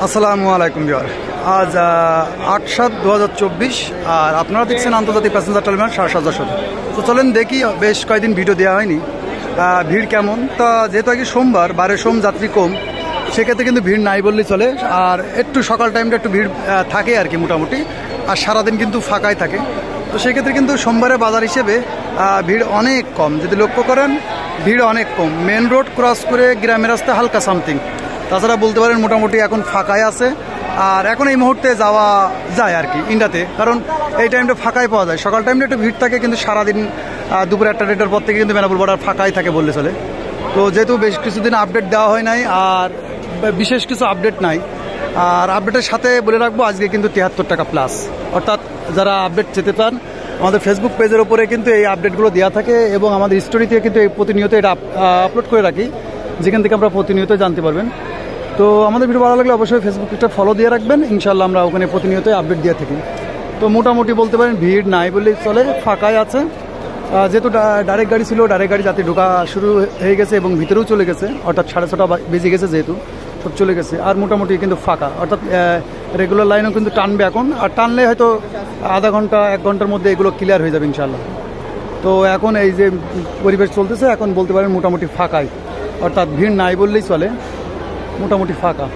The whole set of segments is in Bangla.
আসসালামু আলাইকুম বিয়ার। আজ 8/7/2024 আর আপনারা দেখছেন আন্তর্জাতিক প্যাসেঞ্জার টার্মিনাল শাহজাদ। তো চলেন দেখি, বেশ কয়েকদিন ভিডিও দেওয়া হয়নি, ভিড় কেমন। তা যেহেতু আগে সোমবার, বারে সোম যাত্রী কম, সেক্ষেত্রে কিন্তু ভিড় নাই বললেই চলে। আর একটু সকাল টাইমটা একটু ভিড় থাকে আর কি মোটামুটি, আর সারাদিন কিন্তু ফাঁকাই থাকে। তো সেক্ষেত্রে কিন্তু সোমবারে বাজার হিসেবে ভিড় অনেক কম। যদি লক্ষ্য করেন ভিড় অনেক কম। মেন রোড ক্রস করে গ্রামের রাস্তায় হালকা সামথিং, তাছাড়া বলতে পারেন মোটামুটি এখন ফাঁকাই আছে। আর এখন এই মুহূর্তে যাওয়া যায় আর কি ইন্ডিয়াতে, কারণ এই টাইমটা ফাঁকাই পাওয়া যায়। সকাল টাইমটা একটু ভিড় থাকে, কিন্তু সারাদিন দুপুর 1টা-1:30টার পর থেকে কিন্তু বেনাপোল বর্ডার ফাঁকাই থাকে বললে চলে। তো যেহেতু বেশ কিছুদিন আপডেট দেওয়া হয় নাই, আর বিশেষ কিছু আপডেট নাই, আর আপডেটের সাথে বলে রাখবো আজকে কিন্তু 73 টাকা প্লাস। অর্থাৎ যারা আপডেট যেতে পান, আমাদের ফেসবুক পেজের ওপরে কিন্তু এই আপডেটগুলো দেওয়া থাকে, এবং আমাদের স্টোরিতে কিন্তু এই প্রতিনিয়ত এটা আপলোড করে রাখি, যেখান থেকে আমরা প্রতিনিয়ত জানতে পারবেন। তো আমাদের ভিডিও ভালো লাগলে অবশ্যই ফেসবুকটা ফলো দিয়ে রাখবেন, ইনশাল্লাহ আমরা ওখানে প্রতিনিয়ত আপডেট দিয়ে থাকি। তো মোটামুটি বলতে পারেন ভিড় নাই বললেই চলে, ফাঁকাই আছে। যেহেতু ডাইরেক্ট গাড়ি ছিল, ডাইরেক্ট গাড়ি যাতে ঢোকা শুরু হয়ে গেছে এবং ভিতরেও চলে গেছে, অর্থাৎ 6:30 বেজে গেছে, যেহেতু সব চলে গেছে। আর মোটামুটি কিন্তু ফাঁকা, অর্থাৎ রেগুলার লাইনও কিন্তু টানবে এখন, আর টানলে হয়তো আধা ঘন্টা 1 ঘন্টার মধ্যে এগুলো ক্লিয়ার হয়ে যাবে ইনশাল্লাহ। তো এখন এই যে পরিবেশ চলতেছে, এখন বলতে পারেন মোটামুটি ফাঁকাই, অর্থাৎ ভিড় নাই বললেই চলে, মোটামুটি ফাঁকা।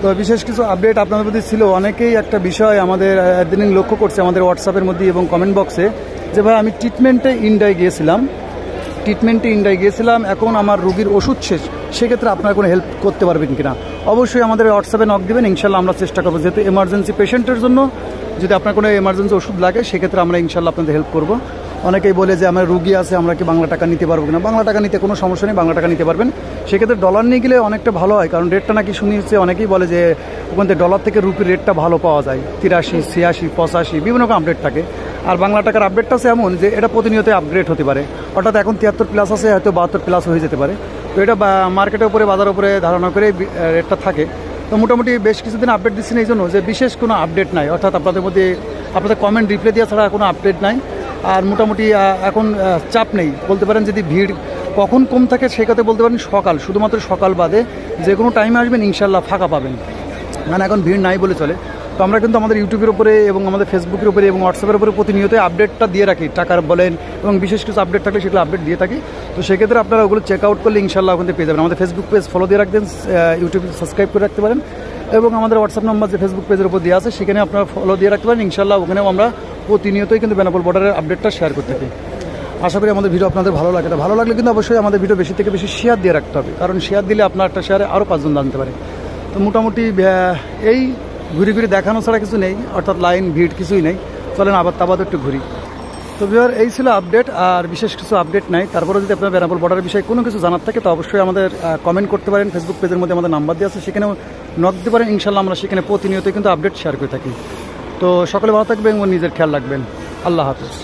তো বিশেষ কিছু আপডেট আপনাদের প্রতি ছিল। অনেকেই একটা বিষয় আমাদের দিন লক্ষ্য করছে আমাদের হোয়াটসঅ্যাপের মধ্যে এবং কমেন্ট বক্সে, যে ভাই আমি ট্রিটমেন্টে ইন্ডিয়ায় গিয়েছিলাম, এখন আমার রোগীর ওষুধ শেষ, সেক্ষেত্রে আপনারা কোনো হেল্প করতে পারবেন কিনা। অবশ্যই আমাদের হোয়াটসঅ্যাপে নক দেবেন, ইনশাল্লাহ আমরা চেষ্টা করবো। যেহেতু এমার্জেন্সি পেশেন্টের জন্য যদি আপনার কোনো এমার্জেন্সি ওষুধ লাগে, সেক্ষেত্রে আমরা ইনশাল্লাহ আপনাদের হেল্প করবো। অনেকেই বলে যে আমার রুগী আছে, আমরা কি বাংলা টাকা নিতে পারবো কিনা। বাংলা টাকা নিতে কোনো সমস্যা নেই, বাংলা টাকা নিতে পারবেন। সেক্ষেত্রে ডলার নিয়ে গেলে অনেকটা ভালো হয়, কারণ রেটটা নাকি শুনিয়েছে, অনেকেই বলে যে ওখান থেকে ডলার থেকে রুপির রেটটা ভালো পাওয়া যায়, 83, 86, 85 বিভিন্ন রকম আপডেট থাকে। আর বাংলা টাকার আপডেটটা আছে এমন যে এটা প্রতিনিয়ত আপগ্রেড হতে পারে, অর্থাৎ এখন 73 প্লাস আছে, হয়তো 72 প্লাস হয়ে যেতে পারে। তো এটা মার্কেটের উপরে, বাজারের উপরে ধারণা করে রেটটা থাকে। তো মোটামুটি বেশ কিছুদিন আপডেট দিচ্ছি এই জন্য যে বিশেষ কোনো আপডেট নাই, অর্থাৎ আপনাদের কমেন্ট রিপ্লাই দেওয়া ছাড়া কোনো আপডেট নাই। আর মোটামুটি এখন চাপ নেই বলতে পারেন। যদি ভিড় কখন কম থাকে সেই কথা বলতে পারেন সকাল, শুধুমাত্র সকাল বাদে যে কোনো টাইমে আসবেন ইনশাল্লাহ ফাঁকা পাবেন, মানে এখন ভিড় নাই বলে চলে। তো আমরা কিন্তু আমাদের ইউটিউবের উপরে এবং আমাদের ফেসবুকের উপরে এবং হোয়াটসঅ্যাপের উপরে প্রতিনিয়ত আপডেটটা দিয়ে রাখি, টাকার বলেন এবং বিশেষ কিছু আপডেট থাকলে সেগুলো আপডেট দিয়ে থাকি। তো সেক্ষেত্রে আপনারা ওগুলো চেক আউট করলে ইনশাল্লাহ ওখান থেকে পেয়ে যাবেন। আমাদের ফেসবুক পেজ ফলো দিয়ে রাখবেন, ইউটিউবে সাবস্ক্রাইব করে রাখতে পারেন, এবং আমাদের হোয়াটসঅ্যাপ নাম্বার যে ফেসবুক পেজের উপর দেওয়া আছে সেখানে আপনারা ফলো দিয়ে রাখতে পারেন। ইনশাল্লাহ ওখানেও আমরা প্রতিনিয়তই কিন্তু বেনাপোল বর্ডারের আপডেটটা শেয়ার করতে থাকি। আশা করি আমাদের ভিডিও আপনাদের ভালো লাগে। ভালো লাগলে কিন্তু অবশ্যই আমাদের ভিডিও বেশি থেকে বেশি শেয়ার দিয়ে রাখতে হবে, কারণ শেয়ার দিলে আপনার একটা শেয়ারে আরও 5 জন জানতে পারে। তো মোটামুটি এই ঘুরে দেখানো ছাড়া কিছু নেই, অর্থাৎ লাইন ভিড় কিছুই নেই। চলেন আবার একটু ঘুরি। তো ভিউয়ার এই ছিল আপডেট, আর বিশেষ কিছু আপডেট নাই। তারপরে যদি আপনার বেনাপোল বর্ডারের বিষয়ে কোনো কিছু জানার থাকে তো অবশ্যই আমাদের কমেন্ট করতে পারেন। ফেসবুক পেজের মধ্যে আমাদের নাম্বার দেওয়া আছে, সেখানেও নক দিতে পারেন। ইনশাল্লাহ আমরা সেখানে প্রতিনিয়তই কিন্তু আপডেট শেয়ার করে থাকি। তো সকলে ভালো থাকবেন এবং নিজের খেয়াল রাখবেন। আল্লাহ হাফেজ।